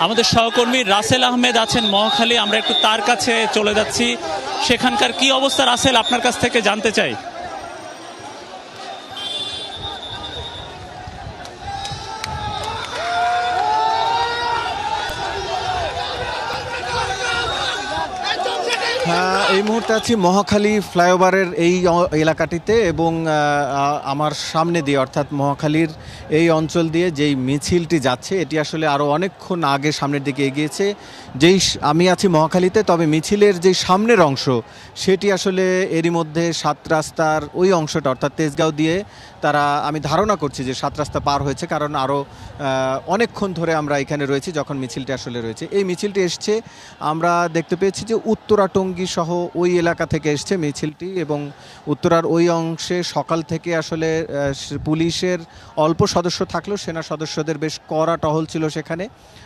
আমাদের সহকর্মী রাসেল আহমেদ আছেন মহাখালী, আমরা একটু তার কাছে চলে যাচ্ছি। সেখানকার কি অবস্থা রাসেল, আপনার কাছ থেকে জানতে চাই। এই মুহূর্তে আছি মহাখালী ফ্লাইওভারের এই এলাকাটিতে এবং আমার সামনে দিয়ে অর্থাৎ মহাখালীর এই অঞ্চল দিয়ে যেই মিছিলটি যাচ্ছে এটি আসলে আরও অনেকক্ষণ আগে সামনের দিকে এগিয়েছে। আমি আছি মহাখালীতে, তবে মিছিলের যেই সামনের অংশ সেটি আসলে এরই মধ্যে ৭ রাস্তার ওই অংশটা অর্থাৎ তেজগাঁও দিয়ে তারা, আমি ধারণা করছি যে ৭ রাস্তা পার হয়েছে, কারণ আরও অনেকক্ষণ ধরে আমরা এখানে রয়েছি যখন মিছিলটি আসলে রয়েছে। এই মিছিলটি এসছে, আমরা দেখতে পেয়েছি যে উত্তরা টঙ্গী সহ ওই এলাকা থেকে এসছে মিছিলটি, এবং উত্তরার ওই অংশে সকাল থেকে আসলে পুলিশের অল্প সদস্য থাকলেও সেনা সদস্যদের বেশ কড়া টহল ছিল সেখানে।